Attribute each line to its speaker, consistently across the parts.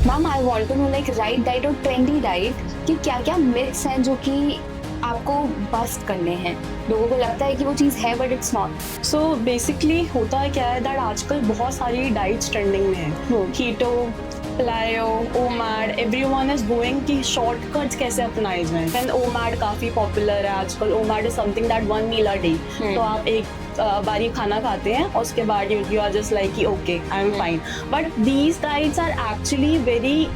Speaker 1: Ma'am I want to know like right diet और trendy diet कि क्या क्या मिथ्स हैं जो कि आपको बस्ट करने हैं। लोगों को लगता है कि वो चीज़ है but it's not.
Speaker 2: So basically होता है क्या है दैट आजकल बहुत सारी डाइट्स ट्रेंडिंग में है। Keto, paleo, OMAD, everyone is going कि शॉर्टकट्स कैसे अपनाए जाएं। देन ओमैड काफ़ी पॉपुलर है आजकल। OMAD is something that 1 meal a day. तो आप एक बारी खाना खाते हैं और उसके बाद यू आर जस्ट लाइक कि okay I am fine. But these diets are actually very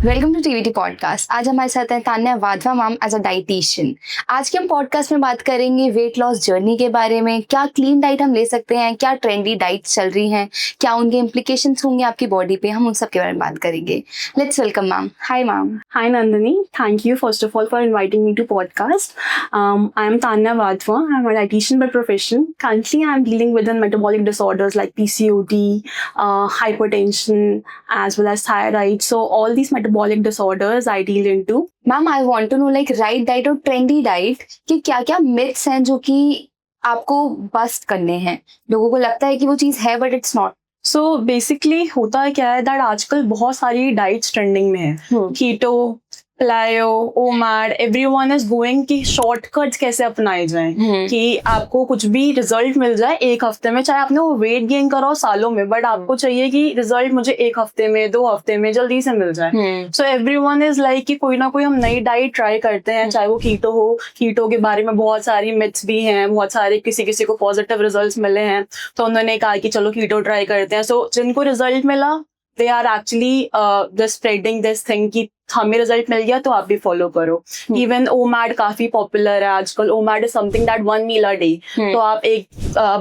Speaker 1: welcome to TVT podcast. आज हमारे साथ है Tanya Wadhwa ma'am as a dietitian. आज के हम पॉडकास्ट में बात करेंगे वेट लॉस जर्नी के बारे में। क्या क्लीन डाइट हम ले सकते हैं, क्या ट्रेंडी डाइट्स चल रही हैं, क्या उनके इम्प्लीकेशंस होंगे आपकी बॉडी पे, हम उन सब के बारे में बात करेंगे। Let's welcome ma'am. Hi ma'am.
Speaker 2: Hi Nandini, thank you first of all for inviting me to podcast. I am Tanya Vadhwa. I'm a dietitian by profession. Currently, I'm dealing with metabolic disorders like PCOD, hypertension, as well as thyroid. So all these metabolic disorders I deal into.
Speaker 1: Ma'am I want to know like right diet और trendy diet कि क्या क्या myths हैं जो कि आपको bast करने हैं। लोगों को लगता है कि वो चीज़ है but it's not.
Speaker 2: So basically होता है क्या है दैट आजकल बहुत सारी डाइट्स ट्रेंडिंग में है। Keto, paleo, OMAD, everyone is going कि शॉर्टकट्स कैसे अपनाए जाएं कि आपको कुछ भी रिजल्ट मिल जाए एक हफ्ते में, चाहे आपने वो वेट गेन करो सालों में, बट आपको चाहिए कि रिजल्ट मुझे 1 हफ्ते में 2 हफ्ते में जल्दी से मिल जाए। सो एवरीवन इज लाइक कि कोई ना कोई हम नई डाइट ट्राई करते हैं, चाहे वो कीटो हो। कीटो के बारे में बहुत सारी मिथ्स भी हैं, बहुत सारे किसी किसी को पॉजिटिव रिजल्ट्स मिले हैं तो उन्होंने कहा कि चलो कीटो ट्राई करते हैं। सो जिनको रिजल्ट मिला they are actually just spreading this thing कि हमें रिजल्ट मिल गया तो आप भी फॉलो करो। इवन ओमैड काफी पॉपुलर है आजकल। OMAD is something that 1 meal a day. तो आप एक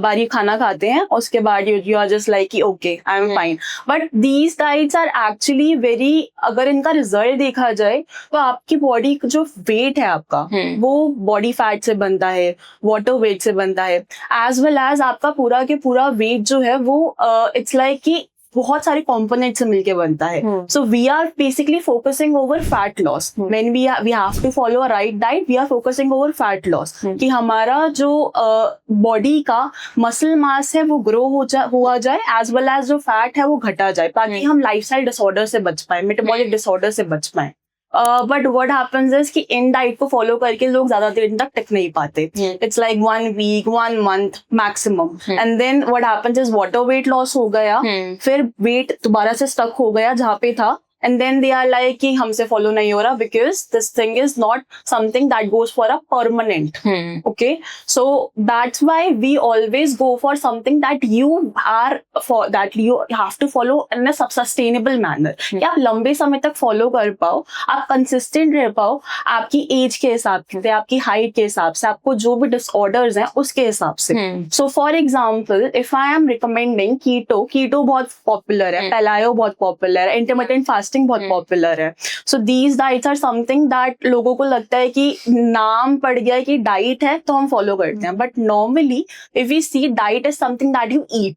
Speaker 2: बारी खाना खाते हैं और उसके बाद यू आर जस्ट लाइक कि okay I am fine. But these diets are actually very, अगर इनका रिजल्ट देखा जाए तो आपकी बॉडी जो वेट है आपका वो बॉडी फैट से बनता है, वाटर वेट से बनता है, एज वेल एज आपका पूरा के पूरा वेट जो है वो इट्स लाइक कि बहुत सारे कंपोनेंट से मिलके बनता है। So we are basically focusing over fat loss. When we have to follow a right diet, we are focusing over fat loss कि हमारा जो बॉडी का मसल मास है वो ग्रो हुआ जाए, एज वेल एज जो फैट है वो घटा जाए, ताकि हम लाइफस्टाइल डिसऑर्डर से बच पाए, मेटाबॉलिक डिसऑर्डर से बच पाए। बट व्हाट हैपेंस इज कि इन डाइट को फॉलो करके लोग ज्यादा देर तक टिक नहीं पाते। It's like 1 week 1 month maximum, and then what happens is water weight loss हो गया, फिर वेट दोबारा से स्टक हो गया जहाँ पे था, and then they are like कि हमसे फॉलो नहीं हो रहा because this thing is not something that goes for a permanent. Okay, so that's why we always go for something that you are for that you have to follow in a sustainable manner, कि आप लंबे समय तक follow कर पाओ, आप consistent रह पाओ आपकी एज के हिसाब से, आपकी हाइट के हिसाब से, आपको जो भी डिसऑर्डर्स हैं उसके हिसाब से। So for example if I am recommending keto, keto बहुत पॉपुलर है, पेलायो बहुत पॉपुलर है, इंटरमिटेंट फास्टिंग बहुत पॉपुलर है। So these diets are something that लोगों को लगता है कि नाम पड़ गया कि डाइट है तो हम फॉलो करते हैं, but normally if we see diet is something that you eat,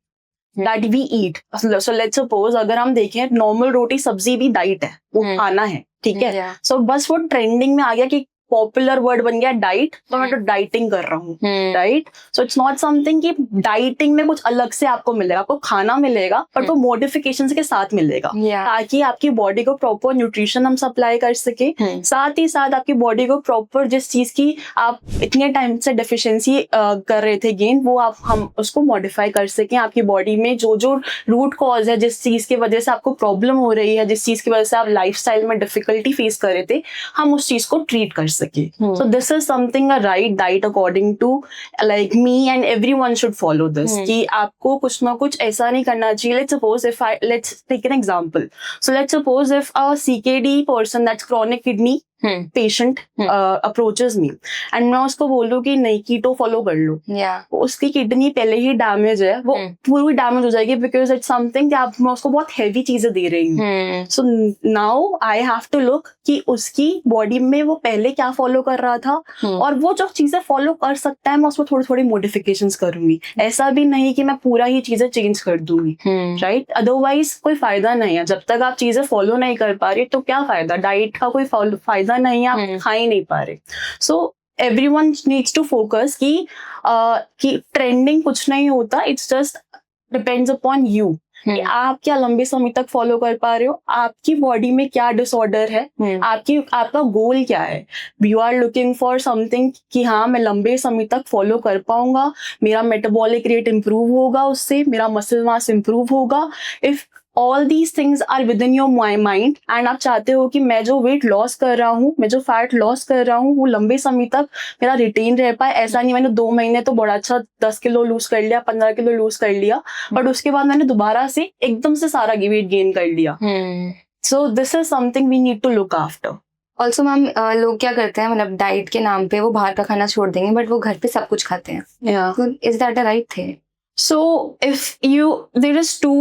Speaker 2: that we eat. So let's suppose अगर हम देखें नॉर्मल रोटी सब्जी भी डाइट है, वो खाना है, ठीक है। सो बस वो ट्रेंडिंग में आ गया कि पॉपुलर वर्ड बन गया डाइट, तो मैं तो डाइटिंग कर रहा हूँ, right. So it's not something कि डाइटिंग में कुछ अलग से आपको मिलेगा, आपको खाना मिलेगा बट वो मॉडिफिकेशन के साथ मिलेगा, ताकि आपकी बॉडी को प्रॉपर न्यूट्रिशन हम सप्लाई कर सके, साथ ही साथ आपकी बॉडी को प्रॉपर जिस चीज की आप इतने टाइम से डेफिशिएंसी कर रहे थे गेन, वो हम उसको मॉडिफाई कर सकें। आपकी बॉडी में जो जो रूट कॉज है, जिस चीज की वजह से आपको प्रॉब्लम हो रही है, जिस चीज की वजह से आप लाइफस्टाइल में डिफिकल्टी फेस कर रहे थे, हम उस चीज को ट्रीट कर सके। So this is something a right diet according to like me, and everyone should follow this. कि आपको कुछ ना कुछ ऐसा नहीं करना चाहिए। Let's take an example. So let's suppose if a CKD person, that's chronic kidney patient approaches me and मैं उसको बोलूँ कि नहीं कीटो फॉलो कर लो, उसकी किडनी पहले ही डैमेज है, वो पूरी डैमेज हो जाएगी बिकॉज इट्स समथिंग आप मैं उसको बहुत हैवी चीजें दे रही हूँ। So now I have to look कि उसकी बॉडी में वो पहले क्या फॉलो कर रहा था, और वो जो चीजें फॉलो कर सकता है मैं उसमें थोड़ी थोड़ी मॉडिफिकेशंस करूंगी। ऐसा भी नहीं कि मैं पूरा ही चीजें चेंज कर दूंगी, राइट। अदरवाइज कोई फायदा नहीं है। जब तक आप चीजें फॉलो नहीं कर पा रही तो क्या फायदा, डाइट का कोई फायदा नहीं है, आप खा ही नहीं पा रहे। सो everyone needs to focus कि ट्रेंडिंग कुछ नहीं होता, it's just depends upon you कि आप क्या लंबे समय तक फॉलो कर पा रहे हो, आपकी बॉडी में क्या डिसऑर्डर है, आपका गोल क्या है. You are looking for something कि हाँ मैं लंबे समय तक फॉलो कर पाऊंगा, मेरा मेटाबॉलिक रेट इंप्रूव होगा, उससे मेरा मसल मास इंप्रूव होगा. If all these things are within your mind and आप चाहते हो कि मैं जो वेट लॉस कर रहा हूँ, मैं जो फैट लॉस कर रहा हूँ, वो लंबे समय तक मेरा रिटेन रह पाए. ऐसा नहीं मैंने 2 महीने तो बड़ा अच्छा 10 किलो लूज कर लिया, 15 किलो लूज कर लिया, बट उसके बाद मैंने दोबारा से एकदम से सारा वेट गेन कर लिया. So this is something we need to look after.
Speaker 1: Also ma'am लोग क्या करते हैं, मतलब डाइट के नाम पे वो बाहर का खाना छोड़ देंगे बट वो घर पे सब कुछ खाते हैं. Is that a right thing?
Speaker 2: So if there is two,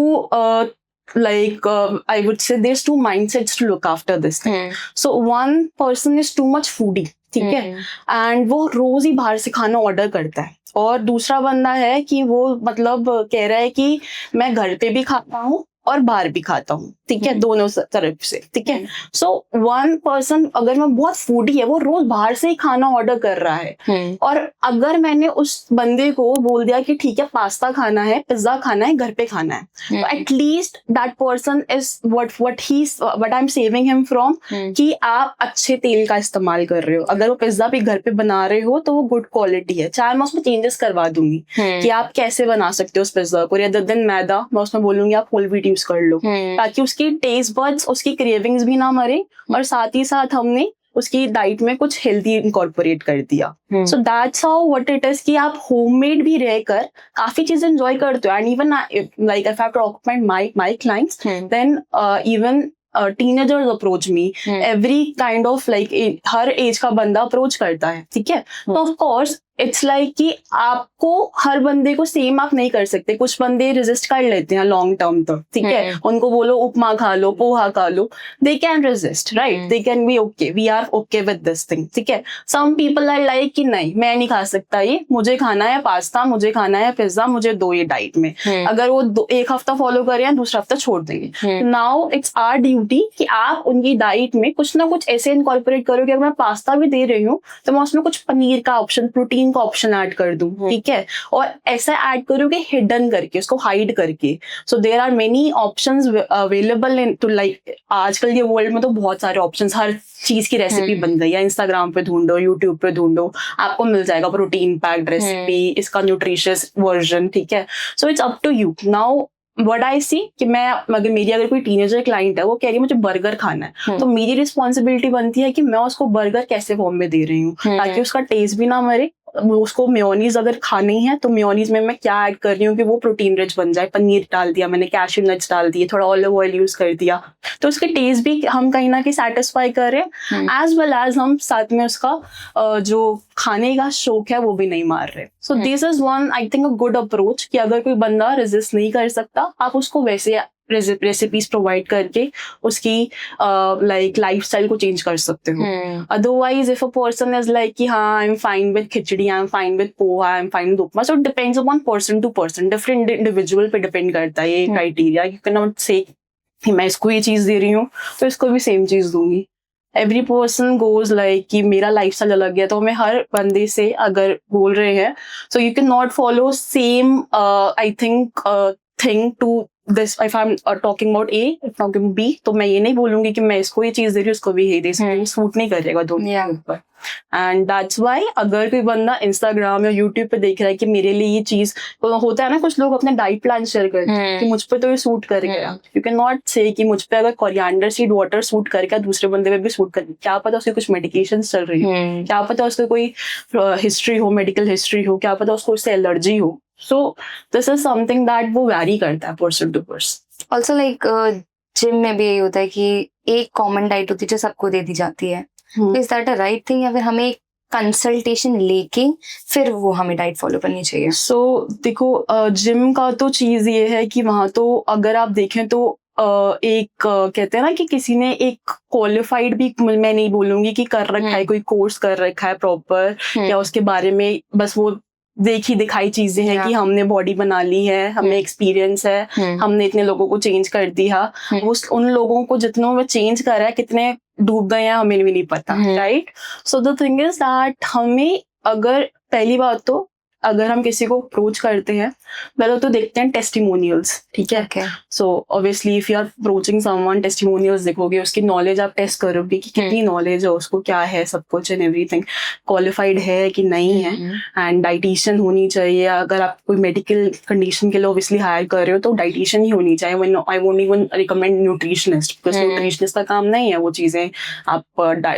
Speaker 2: I would say there's two mindsets to look after this thing. So one person is too much foodie, ठीक है, एंड वो रोज ही बाहर से खाना ऑर्डर करता है, और दूसरा बंदा है कि वो मतलब कह रहा है कि मैं घर पे भी खाता हूँ और बाहर भी खाता हूँ, ठीक है, दोनों तरफ से, ठीक है. सो वन पर्सन अगर मैं बहुत फूडी है, वो रोज बाहर से ही खाना ऑर्डर कर रहा है, और अगर मैंने उस बंदे को बोल दिया कि ठीक है पास्ता खाना है, पिज्जा खाना है, घर पे खाना है, तो at least that person is what I am saving him from कि आप अच्छे तेल का इस्तेमाल कर रहे हो. अगर वो पिज्जा भी घर पे बना रहे हो तो वो गुड क्वालिटी है, चाहे मैं उसमें चेंजेस करवा दूंगी कि आप कैसे बना सकते हो उस पिज्जा को, रेदर देन मैदा मैं उसमें बोलूंगी आप होल व्हीट यूज कर लो, ताकि उसकी टेस्ट बड्स, उसकी क्रेविंग्स भी ना मरे, और साथ ही साथ हमने उसकी डाइट में कुछ हेल्दी इनकॉर्पोरेट कर दिया. So that's how what it is कि आप होममेड भी रहकर काफी चीजें एंजॉय करते हो. And even like if I talk about my clients, then even teenagers approach me, every kind of like हर एज का बंदा अप्रोच करता है, ठीक है. तो ऑफ कोर्स इट्स लाइक कि आपको हर बंदे को सेम आप नहीं कर सकते. कुछ बंदे रेजिस्ट कर लेते हैं लॉन्ग टर्म तक, ठीक है, उनको बोलो उपमा खा लो, पोहा खा लो, they can resist, right, they can be okay, we are okay with this thing, ठीक है. सम पीपल आर लाइक कि नहीं मैं नहीं खा सकता ये, मुझे खाना है पास्ता, मुझे खाना है पिज्जा, मुझे दो ये डाइट में. अगर वो एक हफ्ता फॉलो करें या दूसरा हफ्ता छोड़ देंगे. नाउ इट्स आवर ड्यूटी कि आप उनकी डाइट में कुछ ना कुछ ऐसे इनकॉर्पोरेट करो कि अगर मैं पास्ता भी दे रही हूँ तो मैं उसमें कुछ पनीर का ऑप्शन, प्रोटीन का ऑप्शन ऐड कर दूं, ठीक है, और ऐसा ऐड करो कि हिडन करके, उसको हाइड करके. So there are many options available in to like, आजकल ये वर्ल्ड में तो बहुत सारे ऑप्शंस, हर चीज की रेसिपी बन गई है. इंस्टाग्राम पे ढूंढो, यूट्यूब पे ढूंढो, आपको मिल जाएगा प्रोटीन पैक्ड रेसिपी, इसका न्यूट्रिशियस वर्जन, ठीक है. So it's up to you. Now what I see कि अगर कोई टीनेजर क्लाइंट है, वो कह रही है मुझे बर्गर खाना है, तो मेरी रिस्पॉन्सिबिलिटी बनती है कि मैं उसको बर्गर कैसे फॉर्म में दे रही हूँ, ताकि उसका टेस्ट भी ना मरे. उसको मेयोनीज अगर खानी है तो मेयोनीज में मैं क्या ऐड कर रही हूँ कि वो प्रोटीन रिच बन जाए. पनीर डाल दिया मैंने, कैश्यू नट्स डाल दिए, थोड़ा ऑलिव ऑयल यूज कर दिया, तो उसके टेस्ट भी हम कहीं ना कहीं सेटिस्फाई कर रहे हैं, एज वेल एज हम साथ में उसका जो खाने का शौक है वो भी नहीं मार रहे. सो this is one I think a good approach कि अगर कोई बंदा रेजिस्ट नहीं कर सकता, आप उसको वैसे रेसिपीज प्रोवाइड करके उसकी लाइक लाइफस्टाइल को चेंज कर सकते हो. Otherwise if a person is like कि हाँ I am fine with khichdi, I am fine with poha, I am fine with upma, so it depends upon person to person, different individual पे depend करता है ये क्राइटेरिया. यू कैन नॉट से कि मैं इसको ये चीज दे रही हूँ तो इसको भी सेम चीज दूंगी. एवरी पर्सन गोज लाइक कि मेरा लाइफस्टाइल अलग है, तो हमें हर बंदे से अगर बोल रहे हैं, so you can not follow same I think thing to this. if I'm talking about A, if I'm talking B, तो मैं ये नहीं बोलूंगी कि मैं इसको ये चीज दे रही हूँ, उसको भी ये दे सकती हूँ, सूट नहीं करेगा दोनों के ऊपर. एंड दैट्स व्हाई अगर कोई बंदा इंस्टाग्राम या यूट्यूब पे देख रहा है कि मेरे लिए ये चीज, तो होता है ना कुछ लोग अपने डाइट प्लान शेयर करते हैं कि मुझ पे तो ये सूट कर गया. यू कैन नॉट से कि मुझ पे अगर कोरिएंडर सीड वाटर सूट करके दूसरे बंदे पे भी सूट कर, क्या पता उसकी कुछ मेडिकेशन चल रही हो, क्या पता उसको कोई हिस्ट्री हो, मेडिकल हिस्ट्री हो, क्या पता उसको उससे एलर्जी हो. So this is something that वो vary करता है person to person.
Speaker 1: Also like gym में भी यही होता है कि एक कॉमन डाइट होती है जो सबको दे दी जाती है. Is that a right thing, या फिर हमें एक कंसल्टेशन लेके फिर वो हमें डाइट फॉलो करनी चाहिए?
Speaker 2: So देखो जिम का तो चीज ये है कि वहां तो अगर आप देखें तो एक कहते हैं ना कि किसी ने एक क्वालिफाइड भी, मैं नहीं बोलूंगी कि कर रखा है, कोई कोर्स कर रखा है प्रॉपर, या उसके बारे में बस वो देखी दिखाई चीजें हैं
Speaker 1: Yeah.
Speaker 2: कि हमने बॉडी बना ली है, हमें एक्सपीरियंस है, हमने इतने लोगों को चेंज कर दिया। उन लोगों को जितनों में चेंज करा है, कितने डूब गए हैं हमें भी नहीं पता, right? So the thing is that हमें, अगर पहली बात तो अगर हम किसी को अप्रोच करते हैं, पहले तो देखते हैं टेस्टिमोनियल्स, ठीक है?
Speaker 1: Okay.
Speaker 2: So obviously if you are approaching someone, testimonials देखोगे, उसकी नॉलेज आप टेस्ट करोगे कि कितनी नॉलेज है उसको, क्या है सब कुछ एंड एवरीथिंग, क्वालिफाइड है कि नहीं है, एंड डाइटिशियन होनी चाहिए। अगर आप कोई मेडिकल कंडीशन के लिए ऑब्वियसली हायर कर रहे हो तो डाइटिशियन ही होनी चाहिए। I won't even recommend nutritionist, because nutritionist का काम नहीं है वो चीजें। आप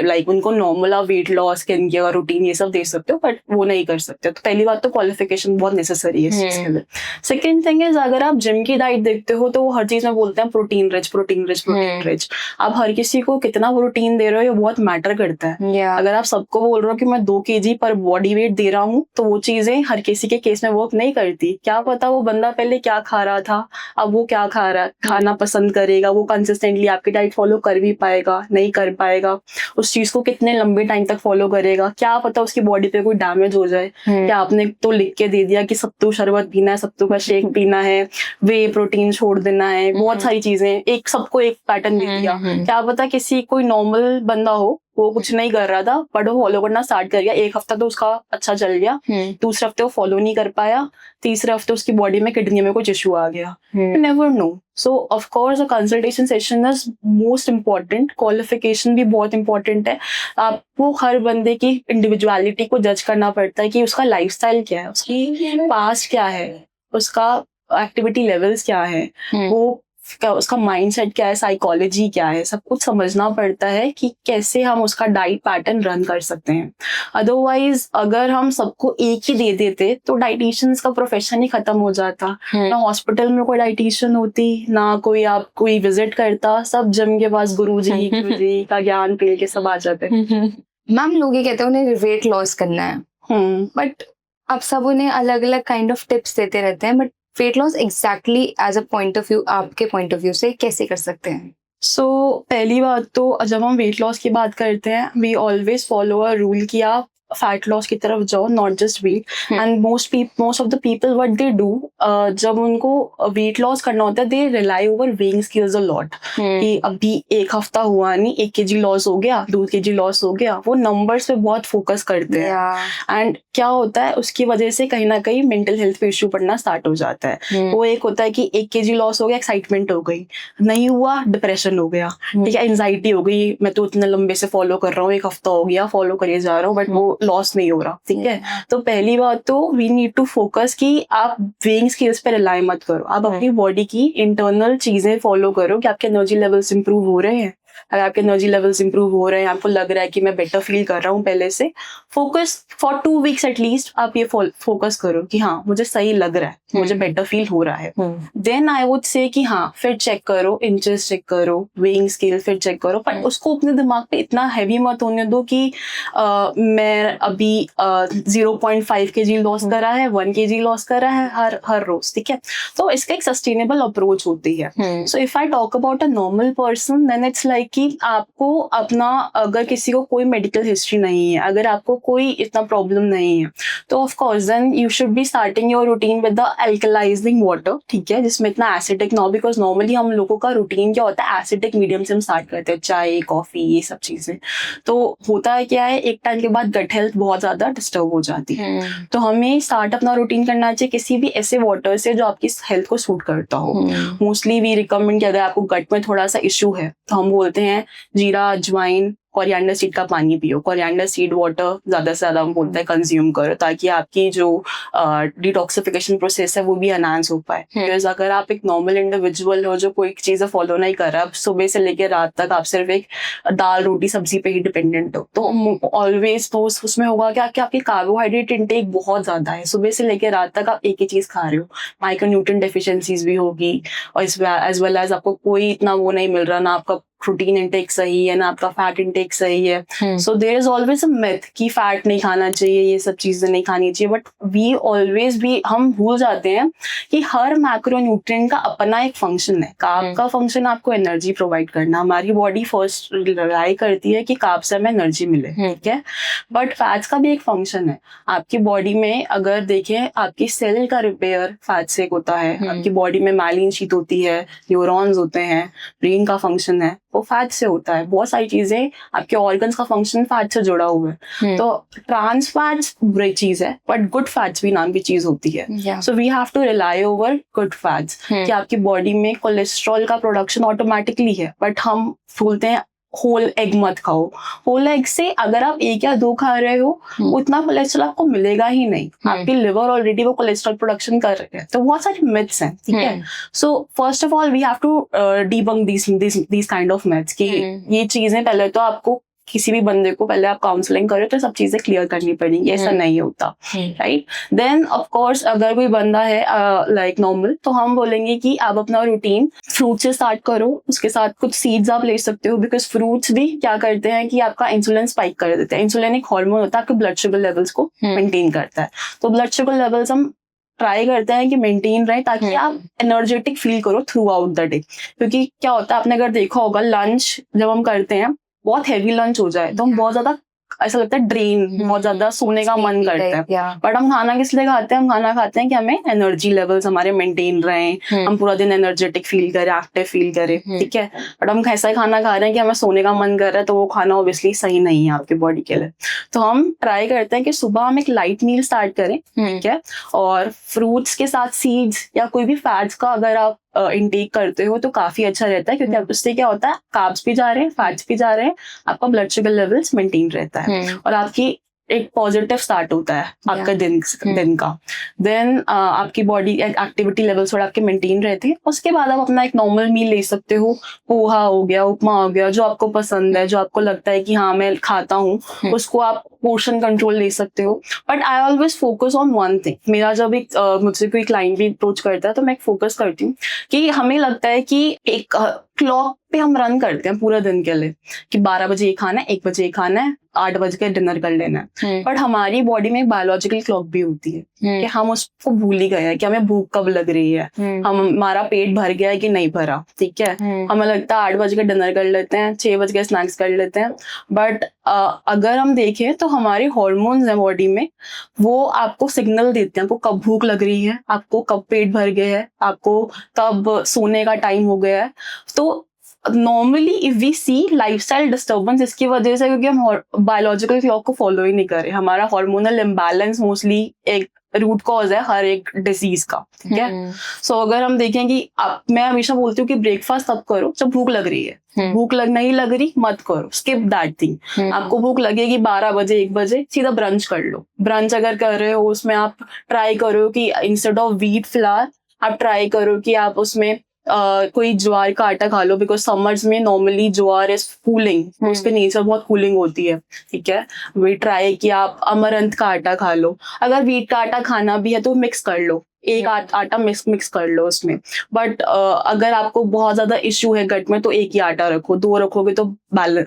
Speaker 2: लाइक उनको नॉर्मल आप वेट लॉस के रूटीन ये सब दे सकते हो, बट वो नहीं कर सकते। तो पहली बात तो क्वालिफिकेशन बहुत नेसेसरी है इस चीज के लिए। सेकेंड थिंग इज, अगर आप जिम की डाइट देखते हो तो वो हर चीज में बोलते हैं protein rich, protein rich, protein rich. आप हर किसी को कितना प्रोटीन दे रहे हो ये बहुत मैटर करता है।
Speaker 1: Yeah.
Speaker 2: अगर आप सबको बोल रहे हो कि मैं 2 kg पर बॉडी वेट दे रहा हूँ, तो वो चीजें हर किसी के केस में वर्क नहीं करती। क्या पता वो बंदा पहले क्या खा रहा था, अब वो क्या खा रहा है, खाना पसंद करेगा, वो कंसिस्टेंटली आपकी डाइट फॉलो कर भी पाएगा, नहीं कर पाएगा, उस चीज को कितने लंबे टाइम तक फॉलो करेगा, क्या पता उसकी बॉडी पे कोई डैमेज हो जाए। क्या आपने तो लिख के दे दिया कि सत्तू शरबत पीना है, सत्तू का शेक पीना है, वे प्रोटीन छोड़ देना है, बहुत सारी चीजें, एक सबको एक पैटर्न दे दिया। क्या पता किसी कोई नॉर्मल बंदा हो, वो कुछ नहीं कर रहा था बट वो फॉलो करना स्टार्ट कर गया, 1 हफ्ता तो उसका अच्छा चल गया, दूसरे हफ्ते वो फॉलो नहीं कर पाया, तीसरे हफ्ते उसकी बॉडी में किडनी में कुछ इशू आ गया। You never know. So of course a consultation session is most important, qualification भी बहुत इंपॉर्टेंट है। आपको हर बंदे की इंडिविजुअलिटी को जज करना पड़ता है कि उसका लाइफस्टाइल क्या है, उसकी पास्ट क्या है, उसका एक्टिविटी लेवल्स क्या है, वो उसका माइंडसेट क्या है, साइकोलॉजी क्या है, सब कुछ समझना पड़ता है कि कैसे हम उसका डाइट पैटर्न रन कर सकते हैं। अदरवाइज अगर हम सबको एक ही दे देते तो डाइटिशियंस का प्रोफेशन ही खत्म हो जाता। ना हॉस्पिटल में कोई डाइटिशियन होती, ना कोई विजिट करता, सब जिम के पास गुरुजी का ज्ञान पी के सब आ जाते।
Speaker 1: मैम लोग ये कहते हैं उन्हें वेट लॉस करना है, बट अब सब उन्हें अलग अलग काइंड ऑफ टिप्स देते रहते हैं, but weight loss exactly as a point of view, आपके पॉइंट ऑफ व्यू से कैसे कर सकते हैं?
Speaker 2: सो पहली बात तो जब हम वेट लॉस की बात करते हैं, we always follow a rule कि आप फैट लॉस की तरफ जाओ, not just weight. And most of the people what they do, जब उनको वेट लॉस करना होता है, they rely over weighing scales a lot, कि अभी 1 हफ्ता हुआ नहीं, 1 kg लॉस हो गया, 2 kg लॉस हो गया, वो नंबर्स पे बहुत फोकस करते हैं। एंड क्या होता है, उसकी वजह से कहीं ना कहीं मेंटल हेल्थ पे इश्यू पड़ना स्टार्ट हो जाता है। वो एक होता है कि 1 kg लॉस हो गया, एक्साइटमेंट हो गई, नहीं हुआ डिप्रेशन हो गया, ठीक है, एंजाइटी हो गई, मैं तो इतने लंबे से फॉलो कर रहा हूँ, 1 हफ्ता हो गया फॉलो करे जा रहा हूँ, बट वो लॉस नहीं हो रहा, ठीक है। तो पहली बात तो वी नीड टू फोकस कि आप वेइंग स्केल्स पे रिलाई मत करो, आप अपनी बॉडी की इंटरनल चीजें फॉलो करो कि आपके एनर्जी लेवल्स इंप्रूव हो रहे हैं। अगर आपके एनर्जी लेवल्स इंप्रूव हो रहे हैं, आपको लग रहा है कि मैं बेटर फील कर रहा हूँ पहले से, फोकस फॉर 2 weeks एटलीस्ट आप ये फोकस करो कि हाँ मुझे सही लग रहा है, मुझे बेटर फील हो रहा है। देन आई वुड से कि हाँ फिर चेक करो, इंचेस चेक करो, वेइंग स्केल फिर चेक करो, पर उसको अपने दिमाग पे इतना हैवी मत होने दो कि मैं अभी 0.5 kg लॉस करा है, 1 kg लॉस करा है हर रोज, ठीक है। तो इसका एक सस्टेनेबल अप्रोच होती है। So if I talk about a normal person, then it's like कि आपको अपना, अगर किसी को कोई मेडिकल हिस्ट्री नहीं है, अगर आपको कोई इतना प्रॉब्लम नहीं है, तो of course then you should be starting your routine with the alkalising water, ठीक है, जिसमें इतना एसिडिक ना हो, बिकॉज नॉर्मली हम लोगों का रूटीन क्या होता है, एसिडिक मीडियम से हम स्टार्ट करते हैं, चाय कॉफी ये सब चीजें। तो होता है क्या है, एक टाइम के बाद गट हेल्थ बहुत ज्यादा डिस्टर्ब हो जाती है। तो हमें स्टार्ट अपना रूटीन करना चाहिए किसी भी ऐसे वाटर से जो आपकी हेल्थ को सूट करता हो। मोस्टली वी रिकमेंड कि अगर आपको गट में थोड़ा सा इशू है तो हम बोलते हैं जीरा, अजवाइन, कोरिएंडर सीड का पानी पियो, कोरिएंडर सीड वाटर ज्यादा से ज्यादा हम बोलते हैं कंज्यूम करो, ताकि आपकी जो डिटॉक्सिफिकेशन प्रोसेस है वो भी एनहांस हो पाए। बिकॉज अगर आप एक नॉर्मल इंडिविजुअल हो जो कोई चीजें फॉलो नहीं कर रहा, सुबह से लेकर रात तक आप सिर्फ एक दाल रोटी सब्जी पे ही डिपेंडेंट हो, तो ऑलवेज तो उसमें होगा क्या कि आपकी कार्बोहाइड्रेट इंटेक बहुत ज्यादा है, सुबह से लेकर रात तक आप एक ही चीज खा रहे हो, माइक्रोन्यूट्रिएंट डेफिशिएंसीज भी होगी, और एज वेल एज आपको कोई इतना वो नहीं मिल रहा, ना आपका प्रोटीन इंटेक सही है, ना आपका फैट इंटेक सही है। So there is always a myth कि फैट नहीं खाना चाहिए, ये सब चीजें नहीं खानी चाहिए, बट हम भूल जाते हैं कि हर मैक्रोन्यूट्रिएंट का अपना एक फंक्शन है। कार्ब का फंक्शन आपको एनर्जी प्रोवाइड करना, हमारी बॉडी फर्स्ट रिलाई करती है कि कार्ब से हमें एनर्जी मिले, ठीक है, बट फैट्स का भी एक फंक्शन है। आपकी बॉडी में अगर देखें, आपकी सेल का रिपेयर फैट से होता है, आपकी बॉडी में माइलिन शीट होती है, न्यूरॉन्स होते हैं, ब्रेन का फंक्शन है, वो फैट से होता है। बहुत सारी चीजें, आपके ऑर्गन्स का फंक्शन फैट से जुड़ा हुआ है। तो ट्रांस फैट्स बुरी चीज है, बट गुड फैट्स भी नाम की चीज होती है। So we have to rely over good fats कि आपकी बॉडी में कोलेस्ट्रॉल का प्रोडक्शन ऑटोमेटिकली है, बट हम भूलते हैं होल एग मत खाओ। होल एग से अगर आप 1 या 2 खा रहे हो, उतना कोलेस्ट्रॉल आपको मिलेगा ही नहीं। आपकी लिवर ऑलरेडी वो कोलेस्ट्रॉल प्रोडक्शन कर रहे हैं। तो बहुत सारे मिथ्स हैं, ठीक है। So first of all we have to debunk these kind of myths कि ये चीजें पहले तो आपको किसी भी बंदे को पहले आप काउंसलिंग करो तो सब चीजें क्लियर करनी पड़ेंगी, ऐसा नहीं होता, राइट। देन ऑफ कोर्स अगर कोई बंदा है लाइक नॉर्मल, तो हम बोलेंगे कि आप अपना रूटीन फ्रूट से स्टार्ट करो, उसके साथ कुछ सीड्स आप ले सकते हो, बिकॉज फ्रूट्स भी क्या करते हैं कि आपका इंसुलिन स्पाइक कर देते हैं। इंसुलिन एक हार्मोन होता है, आपके ब्लड शुगर लेवल्स को मेंटेन करता है। तो ब्लड शुगर लेवल्स हम ट्राई करते हैं कि मेंटेन रहे, ताकि आप एनर्जेटिक फील करो थ्रू आउट द डे। क्योंकि क्या होता है, आपने अगर देखा होगा, लंच जब हम करते हैं, बहुत हैवी लंच हो जाए तो हम बहुत ज्यादा ऐसा लगता है ड्रेन, बहुत ज्यादा सोने का मन करता है। बट हम खाना किस लिए खाते हैं? हम खाना खाते हैं कि हमें एनर्जी लेवल्स हमारे मेंटेन रहें, हम पूरा दिन एनर्जेटिक फील करें, एक्टिव फील करें, ठीक है। बट हम ऐसा ही खाना खा रहे हैं कि हमें सोने का मन कर रहा है, तो वो खाना ऑब्वियसली सही नहीं है आपकी बॉडी के लिए। तो हम ट्राई करते हैं कि सुबह हम एक लाइट मील स्टार्ट करें, ठीक है, और फ्रूट्स के साथ सीड्स या कोई भी फैट्स का अगर आप इनटेक करते हो तो काफी अच्छा रहता है, क्योंकि उससे क्या होता है, कार्ब्स भी जा रहे हैं, फैट्स भी जा रहे हैं, आपका ब्लड शुगर लेवल्स मेंटेन रहता है और आपकी एक पॉजिटिव स्टार्ट होता है आपका दिन का। देन आपकी बॉडी एक्टिविटी लेवल्स थोड़ा आपके मेंटेन रहते हैं। उसके बाद आप अपना एक नॉर्मल मील ले सकते हो, पोहा हो गया, उपमा हो गया, जो आपको पसंद है, जो आपको लगता है कि हाँ मैं खाता हूँ, उसको आप पोर्शन कंट्रोल ले सकते हो। But I always focus on one thing. मेरा जब एक मुझसे कोई क्लाइंट भी अप्रोच करता है तो मैं फोकस करती हूँ कि हमें लगता है कि एक क्लॉक पे हम रन करते हैं पूरे दिन के लिए कि 12 बजे ये खाना है, 1 बजे ये खाना है, 8 बजे के डिनर कर लेना है। बट हमारी बॉडी में एक बायोलॉजिकल क्लॉक भी होती है कि हम उसको भूल ही गए हैं कि हमें भूख कब लग रही है, हमारा पेट भर गया है कि नहीं भरा, ठीक है। हमें लगता है 8 बजे के डिनर कर लेते हैं, 6 बजे के स्नैक्स कर लेते हैं। बट अगर हम देखें तो हमारे हॉर्मोन्स हैं बॉडी में, वो आपको सिग्नल देते हैं, आपको कब भूख लग रही है, आपको कब पेट भर गया है, आपको कब सोने का टाइम हो गया है। तो normally if we see lifestyle disturbance इसकी वजह से, क्योंकि हम बायोलॉजिकल क्लॉक को फॉलो ही नहीं कर रहे। हमारा हार्मोनल इम्बैलेंस मोस्टली एक रूट कॉज है हर एक डिजीज का, ठीक है। सो अगर हम देखें कि मैं हमेशा बोलती हूँ कि ब्रेकफास्ट तब करो जब भूख लग रही है, भूख नहीं लग रही मत करो, स्किप दैट थिंग। आपको भूख लगेगी 12 बजे 1 बजे, सीधा ब्रंच कर लो। ब्रंच अगर कर रहे हो उसमें आप ट्राई करो कि इंस्टेड ऑफ व्हीट फ्लावर आप ट्राई करो कि आप उसमें कोई ज्वार का आटा खा लो, बिकॉज समर्स में नॉर्मली ज्वार इज कूलिंग, उसके नेचर बहुत कूलिंग होती है, ठीक है। वी ट्राई कि आप अमरंथ का आटा खा लो। अगर व्हीट का आटा खाना भी है तो मिक्स कर लो, एक आटा मिक्स कर लो उसमें। बट अगर आपको बहुत ज्यादा इश्यू है गट में तो एक ही आटा रखो, 2 रखोगे तो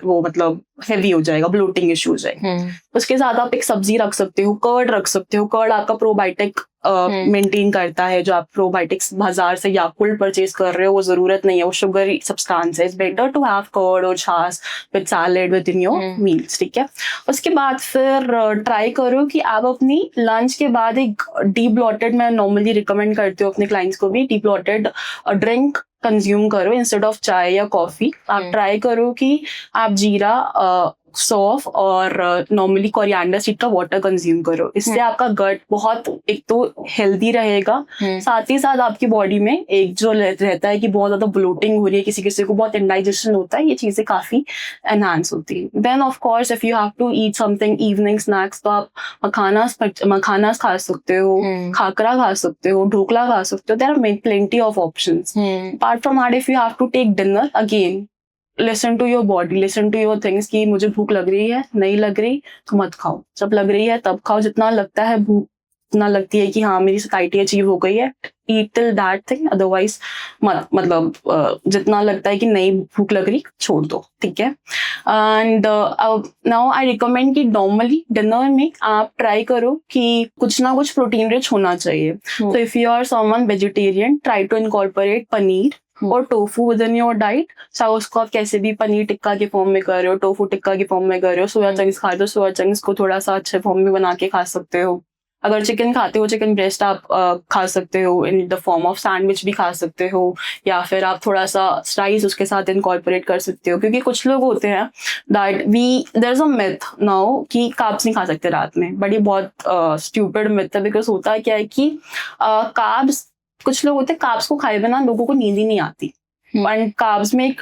Speaker 2: वो मतलब हेवी हो जाएगा, ब्लोटिंग इश्यू हो जाएगा। उसके साथ आप एक सब्जी रख सकते हो, कर्ड रख सकते हो। कर्ड आपका प्रोबायोटिक मेंटेन करता है। जो आप प्रोबायोटिक्स बाजार से याकुल्ट परचेज कर रहे हो वो जरूरत नहीं है, वो शुगर सब्सटेंस है। It's better to have curd और chaas with salad within your meals, ठीक है। उसके बाद फिर ट्राई करो कि आप अपनी लंच के बाद एक डीप ब्लॉटेड, मैं नॉर्मली रिकमेंड करती हूँ अपने क्लाइंट्स को भी, डीप ब्लॉटेड ड्रिंक कंज्यूम करो इंस्टेड ऑफ चाय या कॉफी। आप ट्राई करो कि आप जीरा, सौंफ और नॉर्मली कोरिएंडर सीड का वाटर कंज्यूम करो। इससे आपका गट बहुत एक तो हेल्दी रहेगा, साथ ही साथ आपकी बॉडी में एक जो रहता है कि बहुत ज्यादा ब्लोटिंग हो रही है, किसी किसी को बहुत इंडाइजेशन होता है, ये चीजें काफी एनहांस होती है। Then of course if you have to eat something evening snacks, तो आप मखानास खा सकते हो, खाकरा खा सकते हो, ढोकला खा सकते हो। There are plenty of options. Apart from that if you have to take dinner, again listen to your body, listen to your things कि मुझे भूख लग रही है, नहीं लग रही तो मत खाओ, जब लग रही है तब खाओ, जितना लगता है भूख जितना लगती है कि हाँ मेरी satiety अचीव हो गई है, eat till that thing, otherwise मतलब जितना लगता है कि नहीं भूख लग रही छोड़ दो, ठीक है। एंड नाउ आई रिकमेंड कि नॉर्मली डिनर में आप ट्राई करो कि कुछ ना कुछ प्रोटीन रिच होना चाहिए। तो if you are someone vegetarian, try to incorporate paneer और tofu within your diet. चाहे उसको आप कैसे भी पनीर टिक्का के फॉर्म में कर रहे हो, टोफू टिक्का के फॉर्म में कर रहे हो, सोया चंक्स खाते हो, सोया चंक्स को थोड़ा सा अच्छे फॉर्म में बना के खा सकते हो। अगर चिकन खाते हो, चिकन ब्रेस्ट आप खा सकते हो in the form of sandwich भी खा सकते हो, या फिर आप थोड़ा सा राइस उसके साथ इनकॉर्पोरेट कर सकते हो। क्योंकि कुछ लोग होते हैं that there is a myth now कि कार्ब्स नहीं खा सकते रात में, बड़ी बहुत स्टूपिड मिथ है। बिकॉज होता क्या है कि कार्ब्स, कुछ लोग होते हैं कार्ब्स को खाए बिना लोगों को नींद ही नहीं आती। एंड कार्ब्स में एक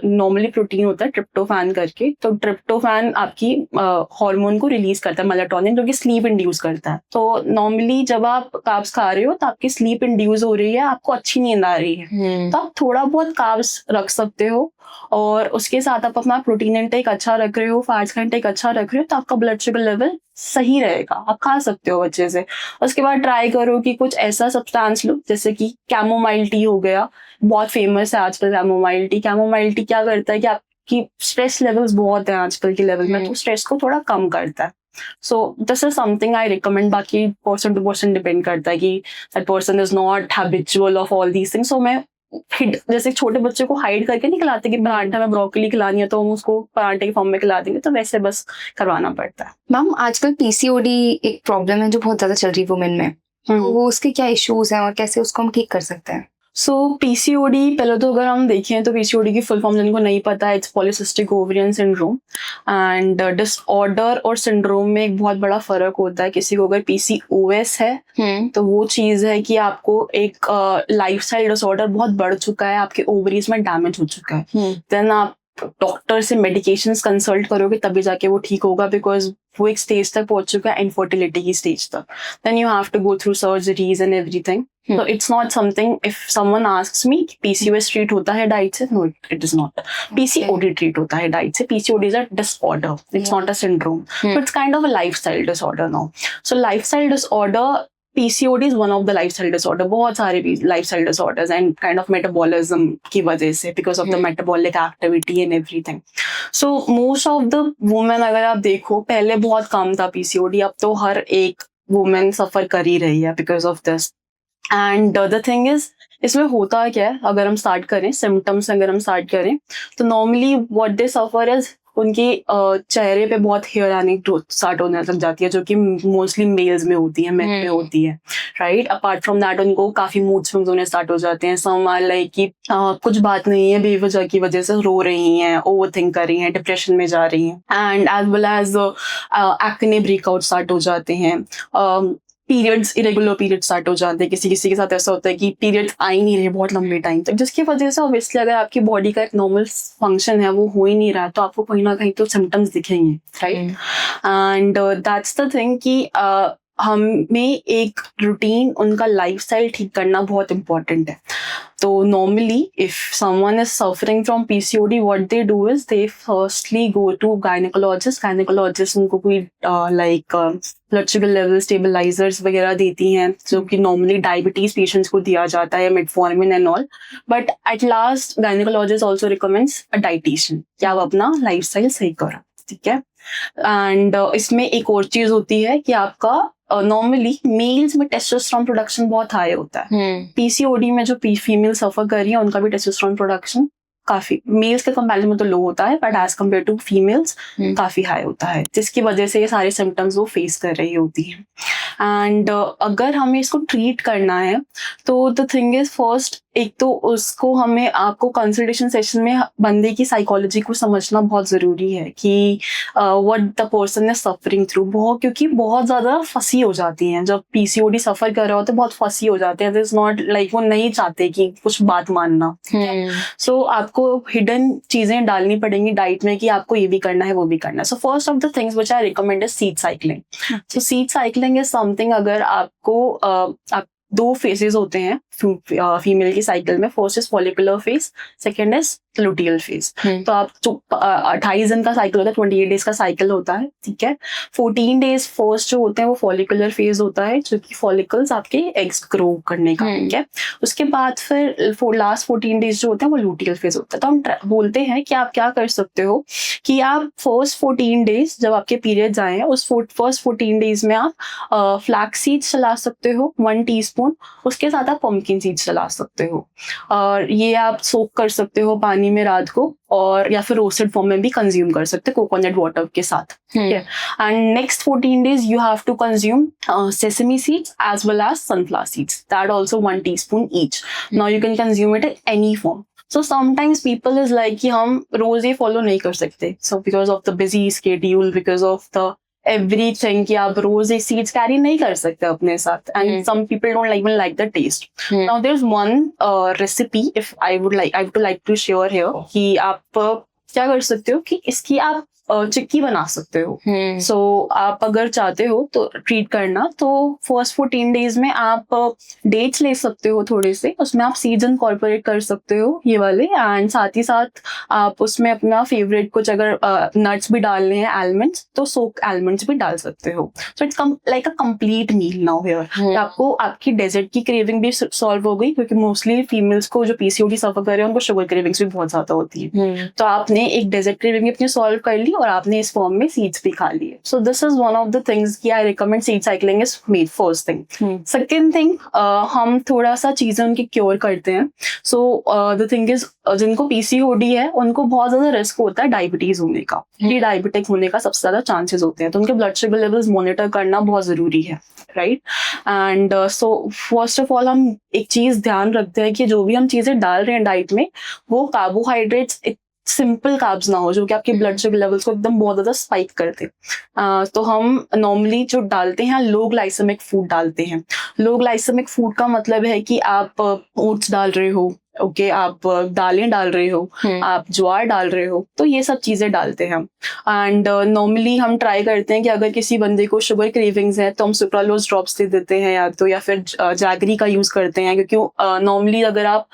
Speaker 2: नॉर्मली प्रोटीन होता है ट्रिप्टोफैन करके, तो ट्रिप्टोफैन आपकी हार्मोन को रिलीज करता है, मेलाटोनिन, जो कि स्लीप इंड्यूस करता है। तो नॉर्मली जब आप कार्ब्स खा रहे हो तो आपकी स्लीप इंड्यूस हो रही है, आपको अच्छी नींद आ रही है, तो आप थोड़ा बहुत कार्ब्स रख सकते हो और उसके साथ आप अपना प्रोटीन इंटेक अच्छा रख रहे हो, फैट्स का इंटेक अच्छा रख रहे हो, तो आपका ब्लड शुगर लेवल सही रहेगा, आप खा सकते हो अच्छे से। उसके बाद ट्राई करो कि कुछ ऐसा सब्सटेंस लो जैसे कि कैमोमाइल टी हो गया, बहुत फेमस है आजकल कैमोमाइल टी। कैमोमाइल टी क्या करता है कि आपकी स्ट्रेस लेवल्स बहुत है आजकल के लेवल में, तो स्ट्रेस को थोड़ा कम करता है। So this is something I recommend. बाकी पर्सन टू पर्सन डिपेंड करता है कि that person is not habitual of all these things. So मैं जैसे छोटे बच्चे को हाइड करके नहीं खिलाते कि पराठा में ब्रोकली खिलानी है तो हम उसको पराठे के फॉर्म में खिला देंगे, तो वैसे बस करवाना पड़ता है।
Speaker 1: मैम आजकल पीसीओडी एक प्रॉब्लम है जो बहुत ज्यादा चल रही है वुमेन में, तो वो उसके क्या इश्यूज हैं और कैसे उसको हम ठीक कर सकते हैं?
Speaker 2: सो पीसीओडी, पहले तो अगर हम देखें तो पीसीओडी की फुल फॉर्म जिनको नहीं पता है, it's polycystic ovarian syndrome. And disorder और सिंड्रोम में एक बहुत बड़ा फर्क होता है। किसी को अगर पीसीओएस है तो वो चीज है कि आपको एक लाइफस्टाइल डिसऑर्डर बहुत बढ़ चुका है, आपके ओवरीज में डैमेज हो चुका है। देन आप डॉक्टर से मेडिकेशंस कंसल्ट करोगे तभी जाके वो ठीक होगा, बिकॉज वो एक स्टेज तक पहुंच चुका है, इनफर्टिलिटी की स्टेज तक। Then you have to go through surgeries and everything. So it's not something, if someone asks me PCOS treat होता है डाइट से, no it is not. PCOD treat होता है डाइट से। PCOD is a disorder, it's not a syndrome. So it's kind of a lifestyle disorder now. So lifestyle disorder, PCOD is one of the lifestyle disorder. बहुत सारे lifestyle disorders and kind of metabolism की वजह से, because of the metabolic activity and everything. So most of the women, अगर आप देखो पहले बहुत कम था PCOD, अब तो हर एक woman सफर कर ही रही है because of this. And the thing is, इसमें होता क्या है, अगर हम स्टार्ट करें सिम्टम्स, अगर हम स्टार्ट करें तो normally what they suffer is उनके चेहरे पे बहुत हेयर आने ग्रोथ स्टार्ट होने लग जाती है, जो कि मोस्टली मेल्स में होती है, मेल में होती है, राइट। अपार्ट फ्रॉम दैट उनको काफी मूड स्विंग्स होने स्टार्ट हो जाते हैं। सम आर लाइक कि कुछ बात नहीं है, बेवजह की वजह से रो रही हैं, ओवर थिंक कर रही हैं, डिप्रेशन में जा रही हैं, and as well as acne breakout start हो जाते हैं। पीरियड्स, इरेगुलर पीरियड स्टार्ट हो जाते हैं। किसी किसी के साथ ऐसा होता है कि पीरियड्स आ ही नहीं रहे बहुत लंबे टाइम तक, जिसकी वजह से ऑब्वियसली अगर आपकी बॉडी का एक नॉर्मल फंक्शन है वो हो ही नहीं रहा, तो आपको कहीं ना कहीं तो सिम्टम्स दिखेंगे, right. And that's the thing कि हमें एक रूटीन, उनका लाइफस्टाइल ठीक करना बहुत इम्पोर्टेंट है। तो normally if someone is suffering from PCOD, what they do is they firstly go to gynaecologist. Gynaecologist उनको कोई like blood sugar level stabilisers वगैरह देती हैं, जो कि नॉर्मली डायबिटीज पेशेंट्स को दिया जाता है, metformin and all. But at last gynaecologist also recommends a dietitian कि आप अपना लाइफस्टाइल सही करो, ठीक है। एंड इसमें एक और चीज होती है कि आपका नॉर्मली मेल्स में टेस्टोस्टेरोन प्रोडक्शन बहुत हाई होता है। पीसीओडी में जो फीमेल सफर कर रही है उनका भी टेस्टोस्टेरोन प्रोडक्शन काफी मेल्स के कंपैरिजन में तो लो होता है, but as compare to females काफी हाई होता है, जिसकी वजह से ये सारे सिम्टम्स वो फेस कर रही होती हैं। एंड अगर हमें इसको ट्रीट करना है तो द थिंग इज, फर्स्ट एक तो उसको हमें, आपको कंसल्टेशन सेशन में बंदे की साइकोलॉजी को समझना बहुत जरूरी है कि what the person is suffering through. बहुत, क्योंकि बहुत ज्यादा फंसी हो जाती हैं जब पीसीओडी सफर कर रहे होते हैं, बहुत फंसी हो जाते हैं। इट इज नॉट लाइक वो नहीं चाहते कि कुछ बात मानना। सो आपको हिडन चीजें डालनी पड़ेंगी डाइट में कि आपको ये भी करना है वो भी करना है। So first of the things which I recommend is seed cycling. So seed cycling is something, अगर आपको दो फेजेस होते हैं फीमेल की साइकिल में. First is follicular phase, second is luteal phase. तो आप जो 28 दिन का साइकिल होता है, 28 डेज का साइकिल होता है, ठीक है. 14 डेज फर्स्ट जो होते हैं वो फॉलिकुलर फेज होता है, जो कि फॉलिकल्स आपके एग्स ग्रो करने का, ठीक है. उसके बाद फिर लास्ट 14 डेज जो होते हैं वो लुटियल फेज होता है. तो हम बोलते हैं कि आप क्या कर सकते हो कि आप फर्स्ट 14 डेज जब आपके पीरियड्स आए हैं, उस फर्स्ट 14 डेज में आप फ्लैक्स सीड्स चला सकते हो 1 टीस्पून. उसके साथ आप पम्पकिन सीड्स चला सकते हो, और ये आप सोक कर सकते हो पानी में रात को, और या फिर रोस्टेड फॉर्म में भी कंज्यूम कर सकते हो कोकोनट वाटर के साथ. And next 14 days you have to consume sesame seeds as well as sunflower seeds, that also 1 teaspoon each. Now you can consume it in any form. So sometimes people is like कि हम रोज ये follow नहीं कर सकते, so because of the busy schedule, because of the everything कि आप रोज ये seeds carry नहीं कर सकते अपने साथ, and some people don't even like the taste. Now there's one recipe if I would like to share here कि आप क्या कर सकते हो कि इसकी आप चिक्की बना सकते हो. सो आप अगर चाहते हो तो ट्रीट करना, तो फर्स्ट 14 डेज में आप डेट्स ले सकते हो थोड़े से, उसमें आप सीड्स इनकॉर्पोरेट कर सकते हो ये वाले, एंड साथ ही साथ आप उसमें अपना फेवरेट कुछ अगर नट्स भी डालने हैं, आलमंड्स, तो सोक आलमंड्स भी डाल सकते हो. So it's like a complete meal now here. आपको आपकी डेजर्ट की क्रेविंग भी सॉल्व हो गई, क्योंकि मोस्टली फीमेल्स को जो पीसीओडी सफर कर रहे हैं उनको शुगर क्रेविंग्स भी बहुत ज्यादा होती है. तो आपने एक डेजर्ट क्रेविंग अपनी सॉल्व कर ली और आपने इस फॉर्म में सीड्स भी खा लिए. So this is one of the things कि I recommend seed cycling is made first thing. Second thing, हम थोड़ा सा चीजें उनकी क्योर करते हैं. सो द थिंग इज जिनको पीसीओडी है उनको बहुत ज्यादा रिस्क होता है डायबिटीज होने का, प्री डायबिटिक होने का सबसे ज्यादा चांसेस होते हैं, तो उनके ब्लड शुगर लेवल्स मॉनिटर करना बहुत जरूरी है, right. And so first of all हम एक चीज ध्यान रखते हैं कि जो भी हम चीजें डाल रहे हैं डाइट में वो कार्बोहाइड्रेट्स सिंपल कार्ब्स ना हो जो कि आपके ब्लड शुगर लेवल्स को एकदम बहुत ज्यादा स्पाइक कर दे. तो हम नॉर्मली जो डालते हैं लो ग्लाइसेमिक फूड डालते हैं. लो ग्लाइसेमिक फूड का मतलब है कि आप ओट्स डाल रहे हो, ओके, आप दालें डाल रहे हो, आप ज्वार डाल रहे हो, तो ये सब चीजें डालते हैं. एंड नॉर्मली हम ट्राई करते हैं कि अगर किसी बंदे को शुगर क्रेविंग्स है तो हम सुक्रालोज ड्रॉप्स दे देते हैं या फिर जैगरी का यूज करते हैं, क्योंकि नॉर्मली अगर आप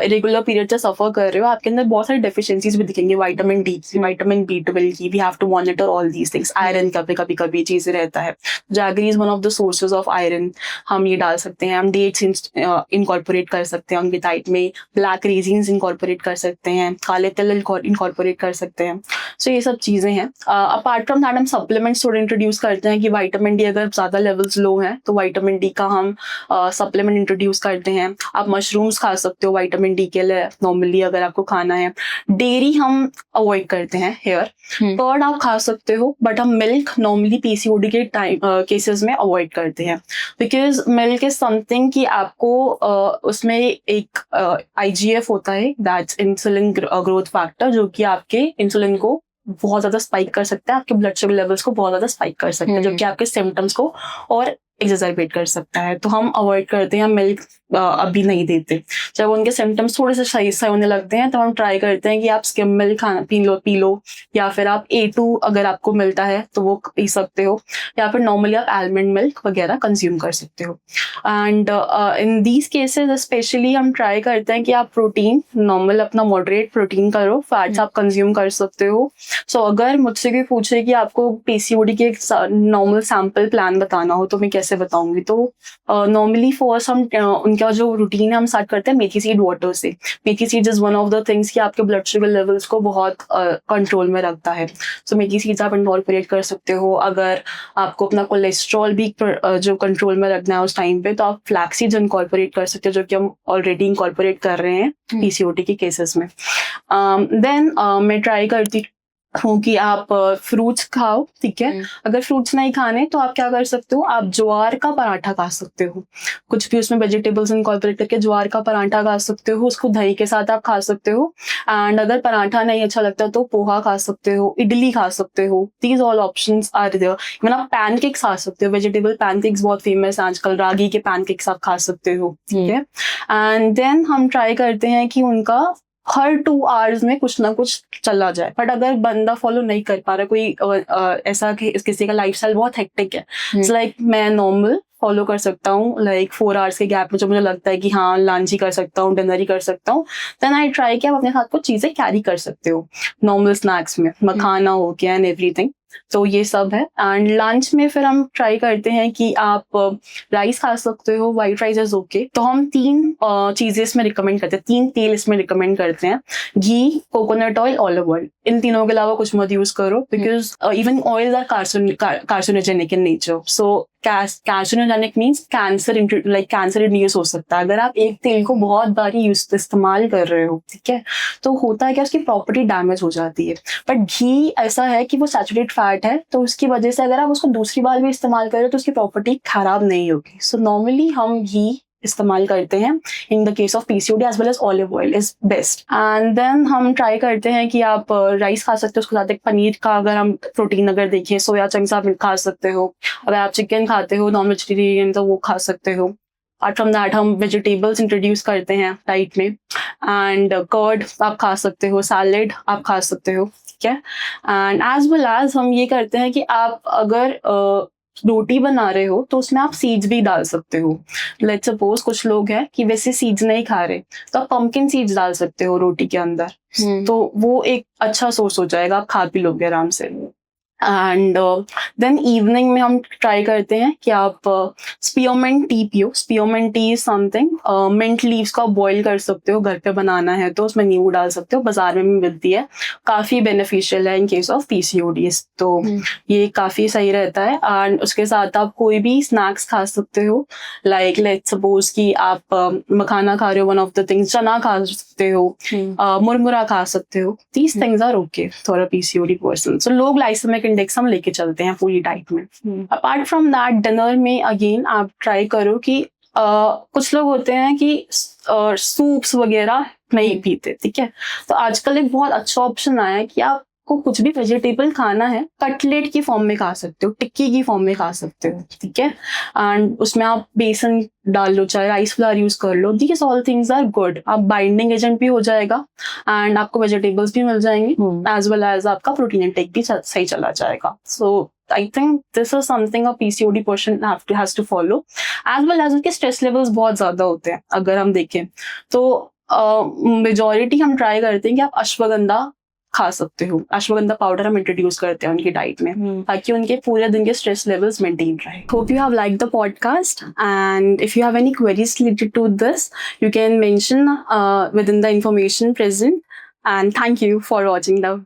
Speaker 2: इरेगुलर पीरियड से सफर कर रहे हो आपके अंदर बहुत सारी डेफिशिएंसीज भी दिखेंगे, विटामिन डी की, विटामिन B12 की. We have to monitor all these things. Iron का भी कभी चीजें रहता है. Jaggery is one of the sources of iron. हम ये डाल सकते हैं, हम डेट्स इनकॉर्पोरेट कर सकते हैं उनकी डाइट में, ब्लैक रेजिन्स इनकॉर्पोरेट कर सकते हैं, काले तिल इनकॉर्पोरेट कर सकते हैं. सो ये सब चीजें हैं. अपार्ट फ्रॉम दैट हम सप्लीमेंट्स थोड़े इंट्रोड्यूस करते हैं कि विटामिन डी अगर ज्यादा लेवल्स लो हैं तो विटामिन डी का हम सप्लीमेंट इंट्रोड्यूस करते हैं. आप मशरूम्स खा सकते हो विटामिन डी के लिए नॉर्मली अगर आपको खाना है. डेयरी हम अवॉइड करते हैं हेयर. कर्ड आप खा सकते हो, बट हम मिल्क नॉर्मली पीसीओडी के केसेस में अवॉइड करते हैं, बिकॉज मिल्क इज समथिंग कि आपको उसमें एक IGF होता है, दैट्स इंसुलिन ग्रोथ फैक्टर, जो कि आपके इंसुलिन को बहुत ज्यादा स्पाइक कर सकता है, आपके ब्लड शुगर लेवल्स को बहुत ज्यादा स्पाइक कर सकता है, जो कि आपके सिम्टम्स को और एक्सरसाइबेट कर सकता है. तो हम अवॉइड करते हैं, मिल्क अभी नहीं देते. जब उनके सिम्टम्स थोड़े से सही होने लगते हैं तो हम ट्राई करते हैं कि आप स्किम मिल्क खाना पी लो, या फिर आप A2 अगर आपको मिलता है तो वो पी सकते हो, या फिर नॉर्मली आप आलमंड मिल्क वगैरह कंज्यूम कर सकते हो. And in these cases specially हम ट्राई करते हैं कि आप प्रोटीन नॉर्मल अपना मॉडरेट प्रोटीन करो, फैट्स आप कंज्यूम कर सकते हो. सो अगर मुझसे कोई पूछे कि आपको PCOD के नॉर्मल सैम्पल प्लान बताना हो तो मैं कैसे बताऊंगी. तो नॉर्मली फर्स्ट हम उनका जो रूटीन है हम स्टार्ट करते हैं मेथी सीड वाटर से. Methi seed is one of the things कि आपके ब्लड शुगर लेवल्स को बहुत कंट्रोल में रखता है. सो मेथी सीड्स आप इनकॉर्पोरेट कर सकते हो. अगर आपको अपना कोलेस्ट्रॉल भी जो कंट्रोल में रखना है उस टाइम पे तो आप फ्लैक्स सीड्स इनकॉर्पोरेट कर सकते हो, जो कि हम ऑलरेडी इनकॉर्पोरेट कर रहे हैं PCOD के केसेस में. देन मैं ट्राई करती हूँ कि आप फ्रूट्स खाओ, ठीक है. अगर फ्रूट्स नहीं खाने तो आप क्या कर सकते हो, आप ज्वार का पराठा खा सकते हो. कुछ भी उसमें वेजिटेबल्स इनकॉर्पोरेट करके ज्वार का पराठा खा सकते हो, उसको दही के साथ आप खा सकते हो. एंड अगर पराठा नहीं अच्छा लगता तो पोहा खा सकते हो, इडली खा सकते हो. These all options are there. Even आप पैनकेक्स खा सकते हो, वेजिटेबल पैनकेक्स बहुत फेमस है आजकल, रागी के पैनकेक्स आप खा सकते हो, ठीक है. एंड देन हम ट्राई करते हैं कि उनका हर 2 आवर्स में कुछ ना कुछ चला जाए. बट अगर बंदा फॉलो नहीं कर पा रहा, कोई ऐसा कि किसी का लाइफस्टाइल बहुत हेक्टिक है, इट्स लाइक मैं नॉर्मल फॉलो कर सकता हूँ, लाइक 4 आवर्स के गैप में जो मुझे लगता है कि हाँ लंच ही कर सकता हूँ, डिनर ही कर सकता हूँ, देन आई ट्राई कि आप अपने साथ कुछ चीज़ें कैरी कर सकते हो नॉर्मल स्नैक्स में, मखाना हो गया एंड एवरीथिंग। तो ये सब है। एंड लंच में फिर हम ट्राई करते हैं कि आप राइस खा सकते हो, वाइट राइस इज ओके। तो हम 3 चीजें इसमें रिकमेंड करते हैं, 3 तेल इसमें रिकमेंड करते हैं, घी, कोकोनट ऑयल, ऑलिव ऑयल। इन तीनों के अलावा कुछ मत यूज करो, because even oil are carcinogenic in nature. So carcinogenic means cancer induce हो सकता है अगर आप एक तेल को बहुत बार इस्तेमाल कर रहे हो, ठीक है। तो होता है कि उसकी प्रॉपर्टी डैमेज हो जाती है। बट घी ऐसा है कि वो सैचुरेटेड फैट है, तो उसकी वजह से अगर आप उसको दूसरी बार भी इस्तेमाल करें तो उसकी प्रॉपर्टी खराब नहीं होगी। सो नॉर्मली हम घी इस्तेमाल करते हैं in the case of PCOD, as well as olive oil is best. And then हम ट्राई करते हैं कि आप राइस खा सकते हो, उसके साथ एक पनीर का अगर हम प्रोटीन अगर देखें, सोया चंक्स आप खा सकते हो। अगर आप चिकन खाते हो नॉन वेजिटेरियन तो वो खा सकते हो। अपार्ट फ्रॉम दैट हम वेजिटेबल्स इंट्रोड्यूस करते हैं डाइट में, एंड कर्ड आप खा सकते हो, सैलेड आप खा सकते हो, ठीक है। एंड एज वेल एज हम ये करते हैं कि आप अगर रोटी बना रहे हो तो उसमें आप सीड्स भी डाल सकते हो। लेट्स सपोज कुछ लोग हैं कि वैसे सीड्स नहीं खा रहे, तो आप पंपकिन सीड्स डाल सकते हो रोटी के अंदर, तो वो एक अच्छा सोर्स हो जाएगा, आप खा पी लोगे आराम से। एंड देन इवनिंग में हम ट्राई करते हैं कि आप स्पीयरमिंट टी पियो। Spearmint tea is something, mint leaves को आप बॉईल कर सकते हो, घर पे बनाना है तो उसमें नींबू डाल सकते हो, बाजार में भी मिलती है, काफ़ी बेनिफिशियल है इन केस ऑफ पीसीओडीज, तो ये काफ़ी सही रहता है। एंड उसके साथ आप कोई भी स्नैक्स खा सकते हो, लाइक लेट्स सपोज कि आप मखाना खा रहे हो, वन ऑफ द थिंग्स, चना खा सकते हो, मुरमुरा खा सकते हो। These things are okay for a PCOD person. So लोग ग्लाइसेमिक इंडेक्स हम लेके चलते हैं पूरी डाइट में। अपार्ट फ्रॉम दैट डिनर में अगेन आप ट्राई करो कि कुछ लोग होते हैं कि सूप्स वगैरह नहीं पीते, ठीक है। तो आजकल एक बहुत अच्छा ऑप्शन आया है कि आपको कुछ भी वेजिटेबल खाना है, कटलेट की फॉर्म में खा सकते हो, टिक्की की फॉर्म में खा सकते हो, ठीक है। एंड उसमें आप बेसन डाल लो, चाहे राइस फ्लावर यूज कर लो, these all things are good. आप बाइंडिंग एजेंट भी हो जाएगा एंड आपको वेजिटेबल्स भी मिल जाएंगे, एज वेल एज आपका प्रोटीन इंटेक भी सही चला जाएगा। So I think this is something a PCOD person has to follow, as well as उनके स्ट्रेस लेवल्स बहुत ज्यादा होते हैं अगर हम देखें तो मेजॉरिटी हम ट्राई करते हैं कि आप अश्वगंधा खा सकते हो। अश्वगंधा पाउडर हम इंट्रोड्यूस करते हैं उनकी डाइट में, ताकि उनके पूरे दिन के स्ट्रेस लेवल्स मेंटेन रहे। Hope you have like the podcast, and if you have any queries related to this you can mention within the information present, and thank you for watching the